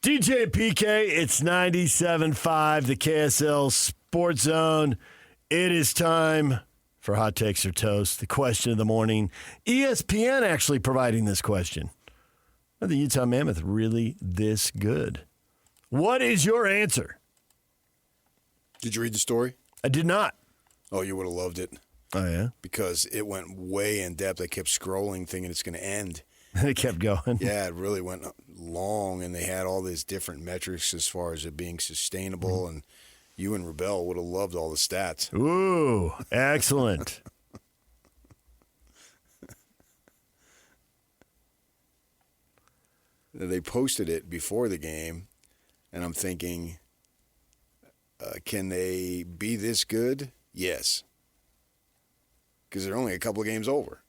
DJ and PK, it's 97.5, the KSL Sports Zone. It is time for Hot Takes or Toast, the question of the morning. ESPN actually providing this question. Are the Utah Mammoth really this good? What is your answer? Did you read the story? I did not. Oh, you would have loved it. Oh, yeah? Because it went way in depth. I kept scrolling thinking it's going to end. It kept going. Yeah, it really went long, and they had all these different metrics as far as it being sustainable, and you and Rebel would have loved all the stats. Ooh, excellent. They posted it before the game, and I'm thinking, can they be this good? Yes. Because they're only a couple of games over.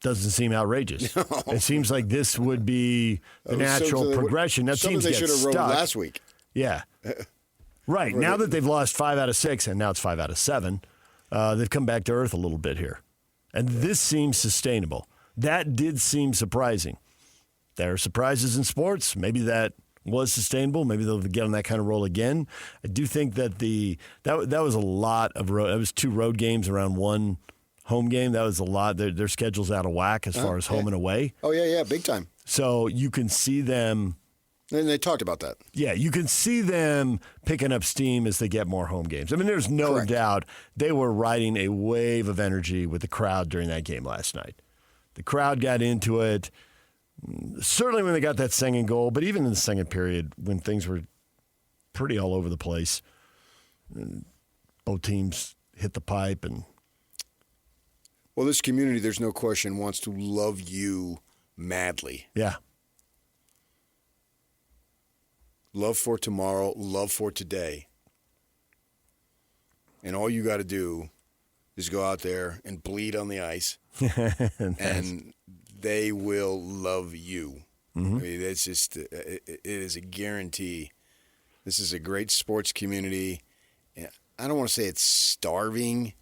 Doesn't seem outrageous. No. It seems like this would be the natural progression. That seems they should have wrote last week. Yeah. Right. Now that they've lost 5 out of 6, and now it's 5 out of 7, they've come back to earth a little bit here. And this seems sustainable. That did seem surprising. There are surprises in sports. Maybe that was sustainable. Maybe they'll get on that kind of roll again. I do think that that was a lot of road. It was 2 road games around 1 home game. That was a lot. Their schedule's out of whack as far as home and away. Oh, yeah, big time. So you can see them. And they talked about that. Yeah, you can see them picking up steam as they get more home games. I mean, there's no doubt they were riding a wave of energy with the crowd during that game last night. The crowd got into it, certainly when they got that second goal, but even in the second period when things were pretty all over the place. Both teams hit the pipe and... Well, this community, there's no question, wants to love you madly. Yeah. Love for tomorrow, love for today. And all you got to do is go out there and bleed on the ice, and they will love you. Mm-hmm. I mean, it's just, it is a guarantee. This is a great sports community. I don't want to say it's starving,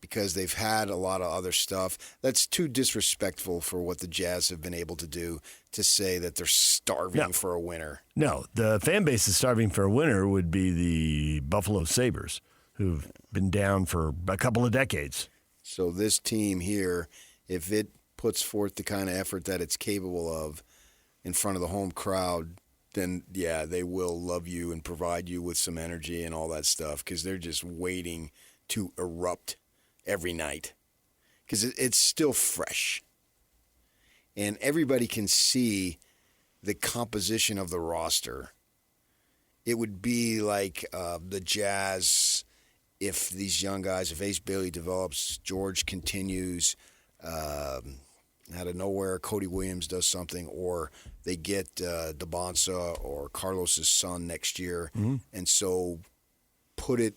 because they've had a lot of other stuff. That's too disrespectful for what the Jazz have been able to do to say that they're starving for a winner. No, the fan base is starving for a winner would be the Buffalo Sabres, who've been down for a couple of decades. So this team here, if it puts forth the kind of effort that it's capable of in front of the home crowd, then, yeah, they will love you and provide you with some energy and all that stuff, because they're just waiting to erupt every night, because it's still fresh. And everybody can see the composition of the roster. It would be like the Jazz if these young guys, if Ace Bailey develops, George continues, out of nowhere, Cody Williams does something, or they get DeBonsa or Carlos's son next year. Mm-hmm. And so put it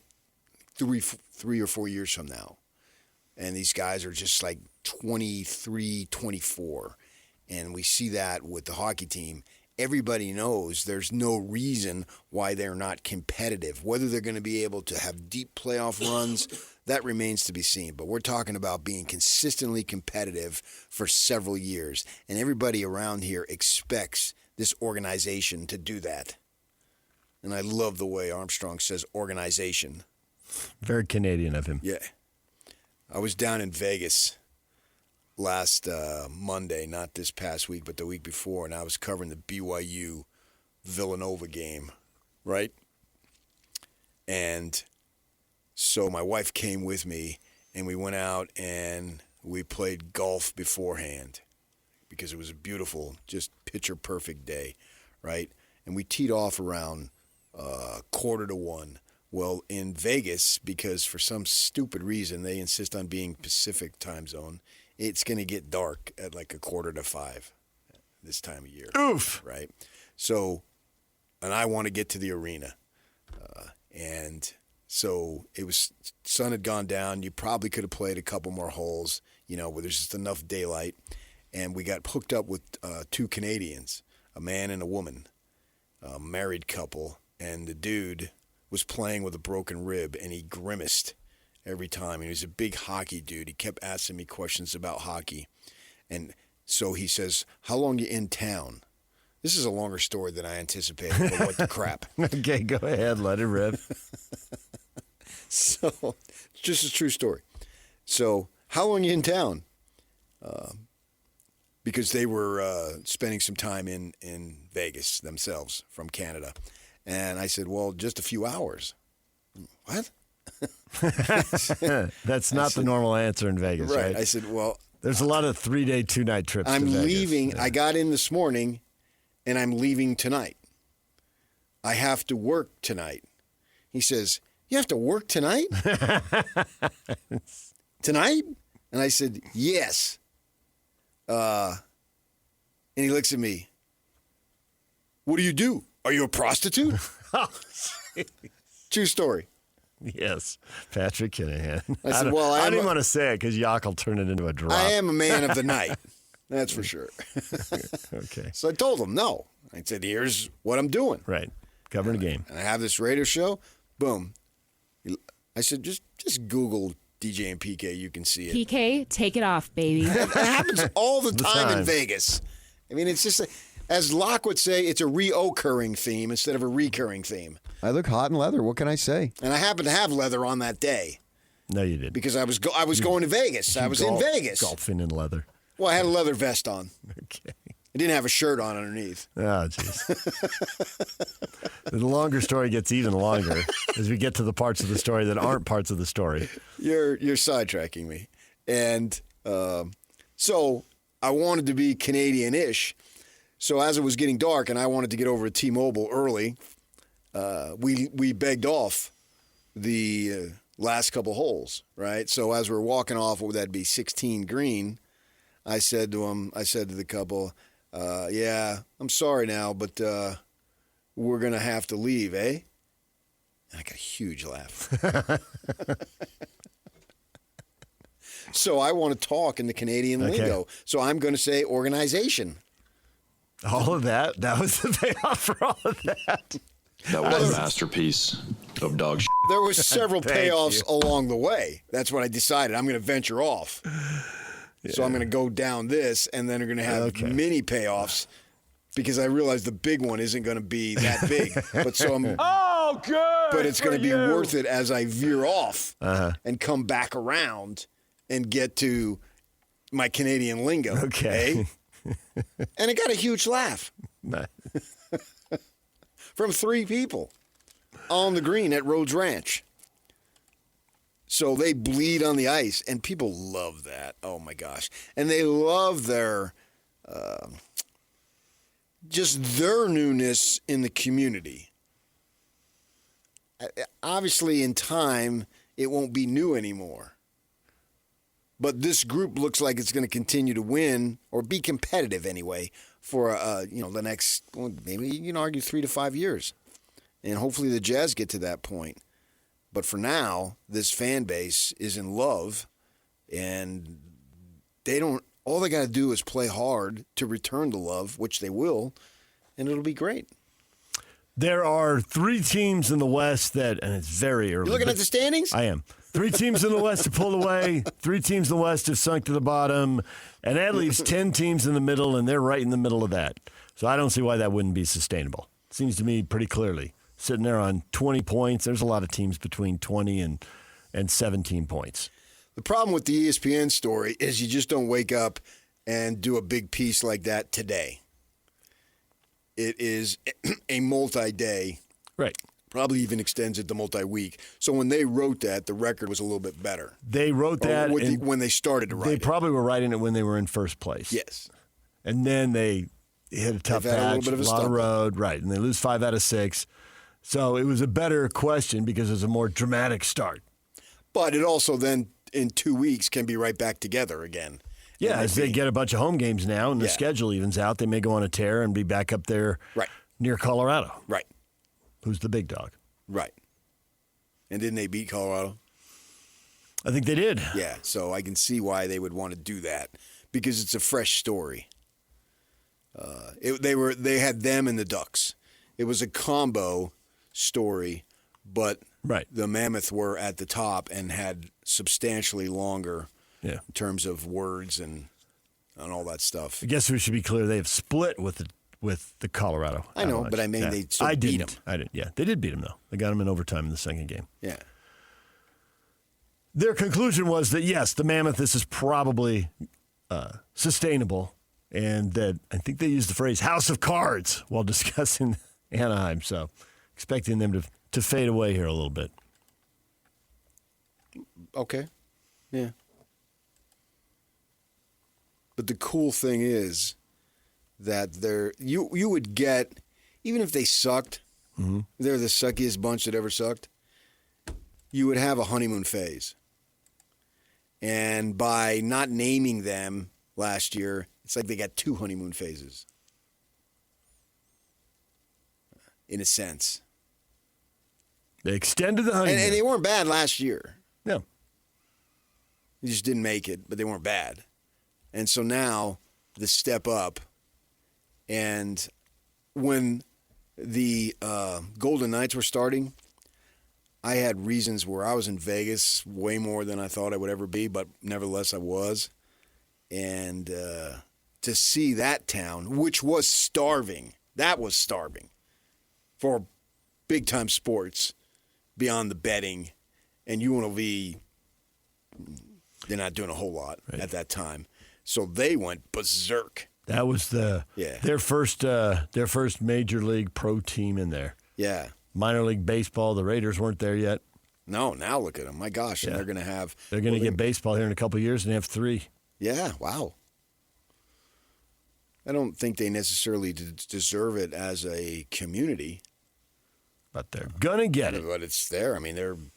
3 or 4 years from now. And these guys are just like 23, 24. And we see that with the hockey team. Everybody knows there's no reason why they're not competitive. Whether they're going to be able to have deep playoff runs, that remains to be seen. But we're talking about being consistently competitive for several years. And everybody around here expects this organization to do that. And I love the way Armstrong says organization. Very Canadian of him. Yeah. I was down in Vegas last Monday, not this past week, but the week before, and I was covering the BYU Villanova game, right? And so my wife came with me, and we went out and we played golf beforehand, because it was a beautiful, just picture-perfect day, right? And we teed off around 1:45. Well, in Vegas, because for some stupid reason they insist on being Pacific time zone, it's going to get dark at like 4:45 this time of year. Oof. Right? So, and I want to get to the arena. And so it was, sun had gone down. You probably could have played a couple more holes, where there's just enough daylight. And we got hooked up with 2 Canadians, a man and a woman, a married couple. And the dude was playing with a broken rib, and he grimaced every time. And he was a big hockey dude. He kept asking me questions about hockey. And so he says, "How long you in town?" This is a longer story than I anticipated, but what the crap. Okay, go ahead. Let it rip. So, it's just a true story. So, how long are you in town? Because they were spending some time in Vegas themselves from Canada. And I said, well, just a few hours. What? That's not the normal answer in Vegas, right? I said, well. There's a lot of 3-day, 2-night trips to Vegas. I'm leaving. Yeah. I got in this morning, and I'm leaving tonight. I have to work tonight. He says, you have to work tonight? Tonight? And I said, yes. And he looks at me. What do you do? Are you a prostitute? True story. Yes, Patrick Kinahan. I said, I didn't want to say it because Yock will turn it into a drop. I am a man of the night. That's for sure. Okay. So I told him, no. I said, here's what I'm doing. Right. Covering the game. And I have this radio show. Boom. I said, just Google DJ and PK. You can see it. PK, take it off, baby. It happens all the time in time. Vegas. I mean, it's just, as Locke would say, it's a reoccurring theme instead of a recurring theme. I look hot in leather. What can I say? And I happened to have leather on that day No, you didn't. because I was going to Vegas. I was in Vegas. Golfing in leather. Well, I had a leather vest on. Okay. I didn't have a shirt on underneath. Oh, jeez. The longer story gets even longer as we get to the parts of the story that aren't parts of the story. You're sidetracking me. And so I wanted to be Canadian-ish. So as it was getting dark and I wanted to get over to T-Mobile early, we begged off the last couple holes, right? So as we're walking off, what would that be, 16 green, I said to the couple, yeah, I'm sorry now, but we're going to have to leave, eh? And I got a huge laugh. So I want to talk in the Canadian lingo. So I'm going to say organization. All of that was the payoff for all of that. That was a masterpiece of dog shit. There was several Thank payoffs you. along the way. That's what I decided. I'm going to venture off. So I'm going to go down this, and then we're going to have mini payoffs because I realized the big one isn't going to be that big. But it's going to be worth it as I veer off and come back around and get to my Canadian lingo. Okay. And it got a huge laugh from 3 people on the green at Rhodes Ranch. So they bleed on the ice, and people love that. Oh, my gosh. And they love their just their newness in the community. Obviously, in time, it won't be new anymore. But this group looks like it's going to continue to win or be competitive anyway for the next, maybe you can argue 3 to 5 years. And hopefully the Jazz get to that point. But for now, this fan base is in love, and all they got to do is play hard to return the love, which they will, and it'll be great. There are 3 teams in the West and it's very early. You looking at the standings? I am. 3 teams in the West have pulled away. 3 teams in the West have sunk to the bottom. And that leaves 10 teams in the middle, and they're right in the middle of that. So I don't see why that wouldn't be sustainable. Seems to me pretty clearly. Sitting there on 20 points, there's a lot of teams between 20 and 17 points. The problem with the ESPN story is you just don't wake up and do a big piece like that today. It is a multi-day. Right. Probably even extends it to multi-week. So when they wrote that, the record was a little bit better. They wrote that when they started to write They it. probably were writing it when they were in first place. Yes. And then they hit a tough They've had a little patch, bit of a lot of stumble. road, right, and they lose 5 out of 6. So it was a better question because it was a more dramatic start. But it also then, in 2 weeks, can be right back together again. Yeah, as they get a bunch of home games now and the schedule evens out, they may go on a tear and be back up there near Colorado. Right. Who's the big dog? Right. And didn't they beat Colorado? I think they did. Yeah, so I can see why they would want to do that because it's a fresh story. They had them and the Ducks. It was a combo story, but the Mammoth were at the top and had substantially longer in terms of words and all that stuff. I guess we should be clear. They have split with with the Colorado. I know, Avalanche. but I mean, Yeah. they still I beat didn't. them. I didn't. Yeah, they did beat them though. They got them in overtime in the second game. Yeah. Their conclusion was that yes, the Mammoth, this is probably sustainable, and that I think they used the phrase "house of cards" while discussing Anaheim. So, expecting them to fade away here a little bit. Okay. Yeah. But the cool thing is that you would get, even if they sucked, they're the suckiest bunch that ever sucked, you would have a honeymoon phase. And by not naming them last year, it's like they got 2 honeymoon phases. In a sense. They extended the honeymoon. And they weren't bad last year. No. They just didn't make it, but they weren't bad. And so now the step up, and when the Golden Knights were starting, I had reasons where I was in Vegas way more than I thought I would ever be, but nevertheless I was. And to see that town, which was starving, that was starving for big-time sports beyond the betting, and UNLV, they're not doing a whole lot at that time. So they went berserk. That was their first major league pro team in there. Yeah. Minor league baseball, the Raiders weren't there yet. No, now look at them. My gosh, and they're going to have... They're going to get baseball here in a couple of years and have 3. Yeah, wow. I don't think they necessarily deserve it as a community. But they're going to get it. But it's there. I mean,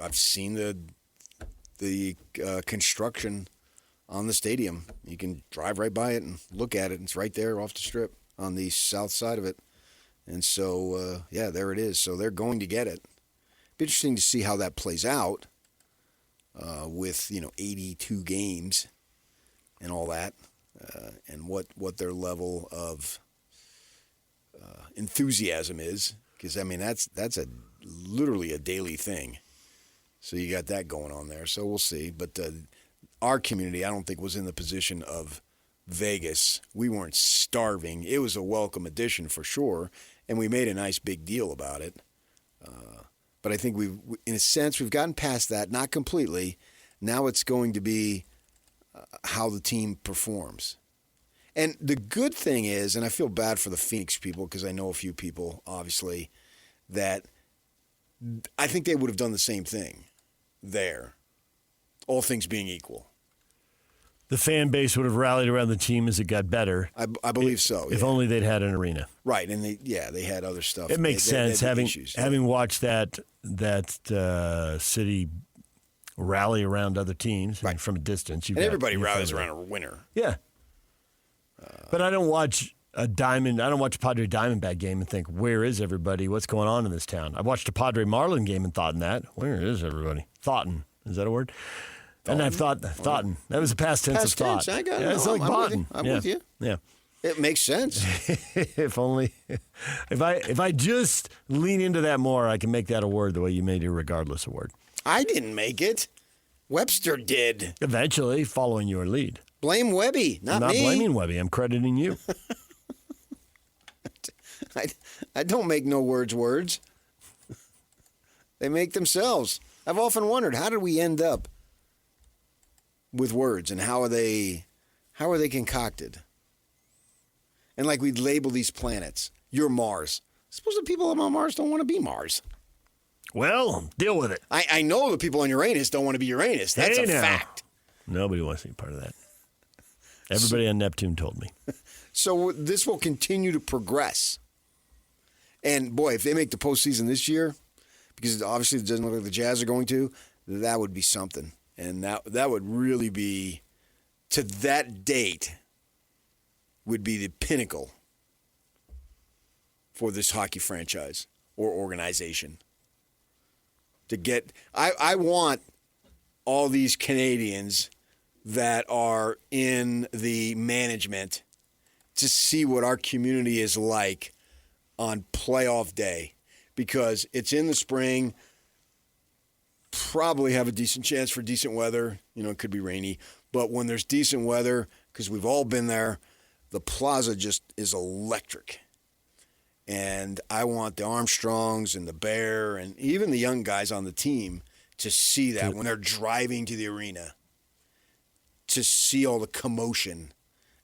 I've seen the construction on the stadium. You can drive right by it and look at it. It's right there off the strip on the south side of it. And so, there it is. So they're going to get it. Be interesting to see how that plays out with 82 games and all that, and what their level of enthusiasm is. Because I mean that's literally a daily thing. So you got that going on there. So we'll see. But our community, I don't think, was in the position of Vegas. We weren't starving. It was a welcome addition for sure, and we made a nice big deal about it. But I think in a sense, we've gotten past that. Not completely. Now it's going to be how the team performs. And the good thing is, and I feel bad for the Phoenix people because I know a few people, obviously, that I think they would have done the same thing there, all things being equal. The fan base would have rallied around the team as it got better. I believe so. If only they'd had an arena. Right, and they had other stuff. It makes sense they had having issues. watched that city rally around other teams and from a distance. And everybody rallies around a winner. Yeah, but I don't watch a Padre Diamondback game and think, where is everybody? What's going on in this town? I watched a Padre Marlin game and thought in that, where is everybody? Thoughtin'. Is that a word? And I've thoughtin'. That was a past tense of thought. I got it. Yeah, it's like bottin'. I'm with you. Yeah. It makes sense. If I just lean into that more, I can make that a word the way you made your regardless a word. I didn't make it. Webster did. Eventually, following your lead. Blame Webby, not me. I'm not blaming Webby. I'm crediting you. I don't make no words. They make themselves. I've often wondered, how did we end up with words, and how are they concocted? And like we'd label these planets. You're Mars. Suppose the people on Mars don't want to be Mars. Well, deal with it. I know the people on Uranus don't want to be Uranus. That's a fact. Nobody wants to be part of that. Everybody on Neptune told me. So this will continue to progress. And boy, if they make the postseason this year, because obviously it doesn't look like the Jazz are going to, that would be something. And that would really be, to that date, would be the pinnacle for this hockey franchise or organization. I want all these Canadians that are in the management to see what our community is like on playoff day, because it's in the spring. Probably have a decent chance for decent weather. It could be rainy, but when there's decent weather, because we've all been there, the plaza just is electric. And I want the Armstrongs and the Bear and even the young guys on the team to see that when they're driving to the arena, to see all the commotion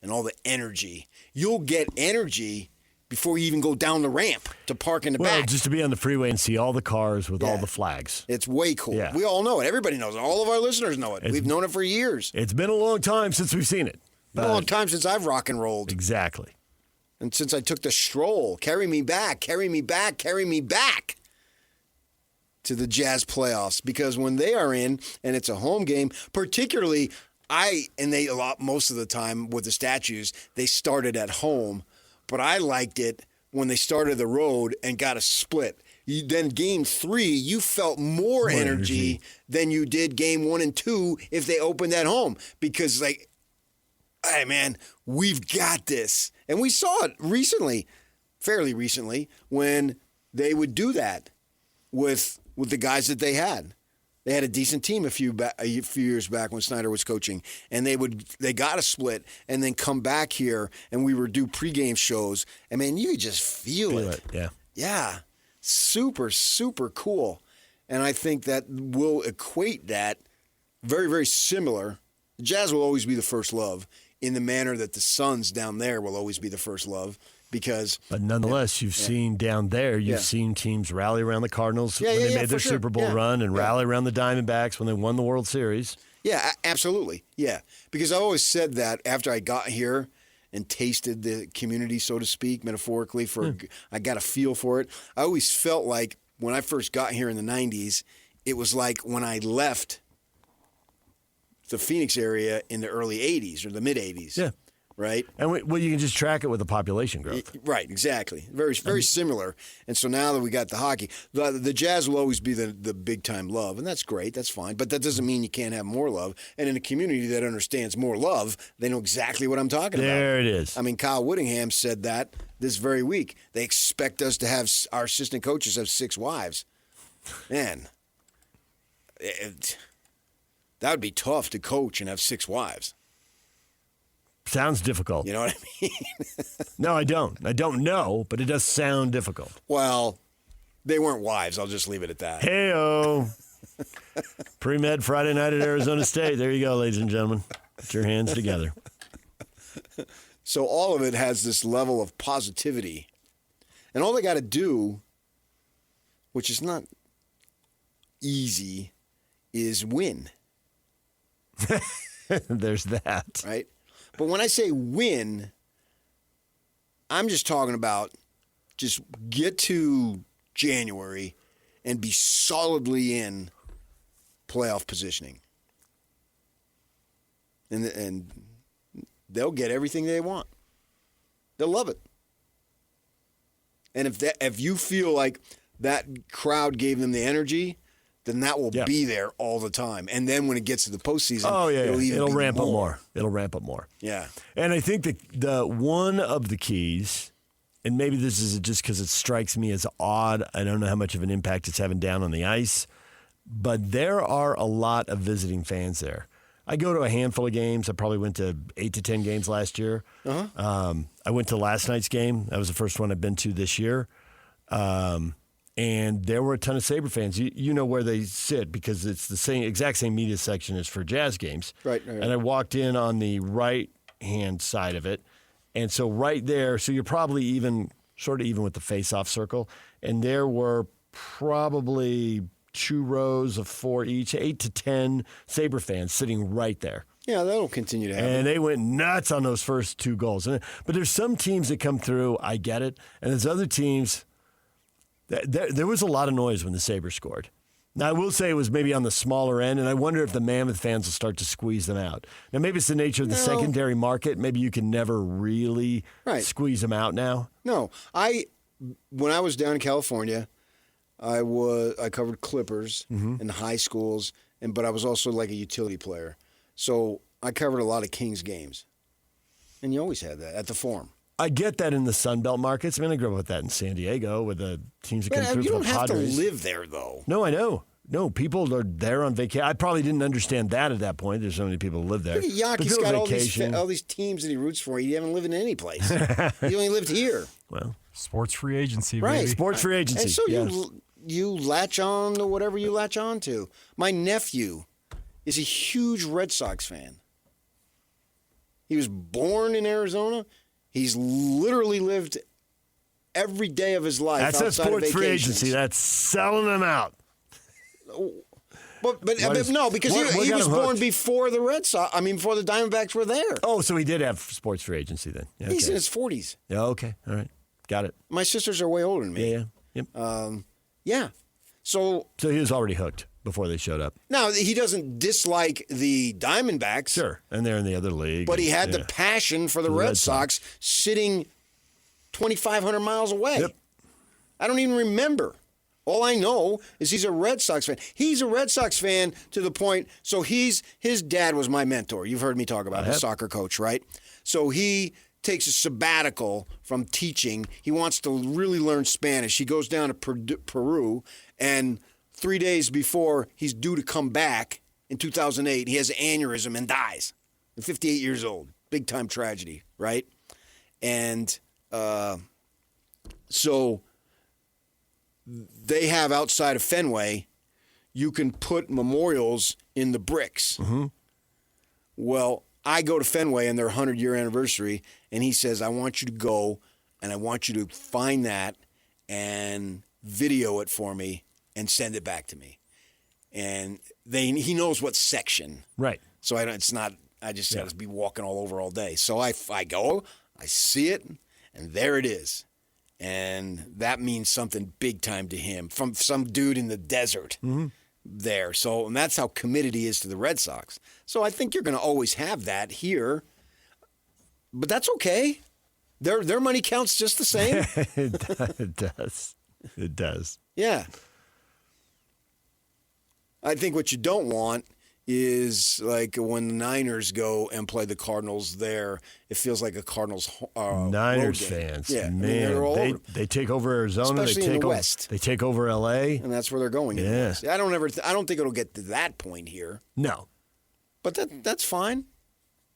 and all the energy. You'll get energy before you even go down the ramp to park in the Well, back. just to be on the freeway and see all the cars with all Yeah. the flags. It's way cool. Yeah. We all know it. Everybody knows it. All of our listeners know it. We've known it for years. It's been a long time since we've seen it. It's been a long time since I've rock and rolled. Exactly. And since I took the stroll, carry me back, carry me back, carry me back to the Jazz playoffs. Because when they are in and it's a home game, particularly most of the time with the statues, they started at home. But I liked it when they started the road and got a split. Then game 3, you felt more energy than you did game 1 and 2 if they opened at home. Because hey, man, we've got this. And we saw it fairly recently, when they would do that with the guys that they had. They had a decent team a few years back when Snyder was coaching, and they got a split and then come back here, and we would do pregame shows. And, man, you could just feel it. Yeah. Yeah. Super, super cool. And I think that we'll equate that very, very similar. The Jazz will always be the first love, in the manner that the Suns down there will always be the first love, because. But nonetheless, you've seen down there, you've seen teams rally around the Cardinals when they made their Super Bowl run, and rally around the Diamondbacks when they won the World Series. Yeah, absolutely. Yeah, because I always said that after I got here and tasted the community, so to speak, metaphorically, I got a feel for it. I always felt like when I first got here in the 90s, it was like when I left the Phoenix area in the early 80s or the mid 80s. Yeah. Right? And you can just track it with the population growth. Right, exactly. Very, very similar. And so now that we got the hockey, the Jazz will always be the big time love, and that's great. That's fine. But that doesn't mean you can't have more love. And in a community that understands more love, they know exactly what I'm talking about. There it is. I mean, Kyle Whittingham said that this very week. They expect us to have our assistant coaches have 6 wives. Man, that would be tough to coach and have 6 wives. Sounds difficult. You know what I mean? No, I don't. I don't know, but it does sound difficult. Well, they weren't wives. I'll just leave it at that. Hey-o. Pre-med Friday night at Arizona State. There you go, ladies and gentlemen. Put your hands together. So all of it has this level of positivity. And all they got to do, which is not easy, is win. There's that. Right? But when I say win, I'm just talking about just get to January and be solidly in playoff positioning. And they'll get everything they want. They'll love it. And if you feel like that crowd gave them the energy, then that will be there all the time. And then when it gets to the postseason, it'll ramp up more. It'll ramp up more. Yeah. And I think the one of the keys, and maybe this is just because it strikes me as odd, I don't know how much of an impact it's having down on the ice, but there are a lot of visiting fans there. I go to a handful of games. I probably went to 8 to 10 games last year. Uh-huh. I went to last night's game. That was the first one I've been to this year. And there were a ton of Sabre fans. You know where they sit because it's the exact same media section as for Jazz games. Right. And I walked in on the right-hand side of it. And so right there, so you're probably sort of even with the face-off circle. And there were probably 2 rows of 4 each, 8 to 10 Sabre fans sitting right there. Yeah, that'll continue to happen. And they went nuts on those first 2 goals. But there's some teams that come through, I get it. And there's other teams. There was a lot of noise when the Sabres scored. Now, I will say it was maybe on the smaller end, and I wonder if the Mammoth fans will start to squeeze them out. Now, maybe it's the nature of the secondary market. Maybe you can never really squeeze them out now. No. When I was down in California, I covered Clippers in high schools, but I was also like a utility player. So I covered a lot of Kings games. And you always had that at the Forum. I get that in the Sun Belt markets. I mean, I grew up with that in San Diego with the teams that come through You from don't the have Padres. to live there, though. No, I know. No, people are there on vacation. I probably didn't understand that at that point. There's so many people who live there. Yaki's But got people all these teams that he roots for. He haven't lived in any place. He only lived here. Well, Sports free agency, Right. baby. sports free agency. And so yes. you latch on to whatever you latch on to. My nephew is a huge Red Sox fan. He was born in Arizona. He's literally lived every day of his life That's a outside of sports free vacations. agency. That's selling them out. But no, because what he got was him born hooked? before the Red Sox. I mean, before the Diamondbacks were there. Oh, so he did have sports free agency then. Yeah, He's okay. in his 40s. Yeah, okay. All right. Got it. My sisters are way older than me. Yeah, yeah. Yep. Yeah. So So he was already hooked before they showed up. now he doesn't dislike the Diamondbacks. Sure. And they're in the other league. But he had Yeah. the passion for the Red Sox sitting 2,500 miles away. Yep. I don't even remember. All I know is he's a Red Sox fan. He's a Red Sox fan to the point, so his dad was my mentor. You've heard me talk about his soccer coach, right? So he takes a sabbatical from teaching. He wants to really learn Spanish. He goes down to Peru, and 3 days before he's due to come back in 2008, he has an aneurysm and dies at 58 years old. Big time tragedy, right? And so they have outside of Fenway, you can put memorials in the bricks. Mm-hmm. Well, I go to Fenway on their 100-year anniversary, and he says, I want you to go, and I want you to find that and video it for me and send it back to me. And he knows what section. Right. So I just have to be walking all over all day. So I go, I see it, and there it is. And that means something big time to him from some dude in the desert there. So, and that's how committed he is to the Red Sox. So I think you're going to always have that here, but that's okay. Their money counts just the same. It does. It does. Yeah. I think what you don't want is like when the Niners go and play the Cardinals there, it feels like a Cardinals Niners road game. fans, Yeah, I mean, man, they're all they, over. they take over Arizona. Especially they in take the over, West. They take over L.A. And that's where they're going. Yeah. I don't think it'll get to that point here. No. But that's fine.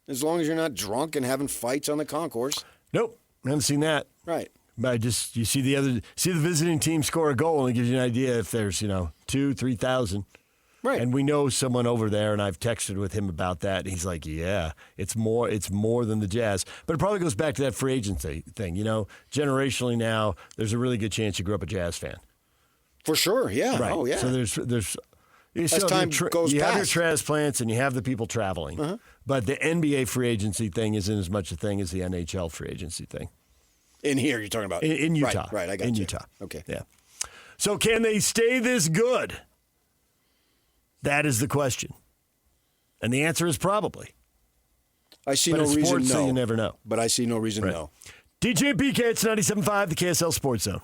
As long as you're not drunk and having fights on the concourse. Nope. I haven't seen that. Right. But you see the visiting team score a goal, and it gives you an idea if there's 2,000-3,000. Right. And we know someone over there, and I've texted with him about that. And he's like, "Yeah, it's more than the Jazz." But it probably goes back to that free agency thing. Generationally now, there's a really good chance you grew up a Jazz fan. For sure. Yeah. Right. Oh, yeah. So there's you As time goes you have your past. transplants and you have the people traveling. But the NBA free agency thing isn't as much a thing as the NHL free agency thing. In here, you're talking about. In Utah. Right. I got in you. Utah. Okay. Yeah. So can they stay this good? That is the question. And the answer is probably. I see But no it's reason sports, no. so you never know. But I see no reason Right. no. DJ and PK, it's 97.5, the KSL Sports Zone.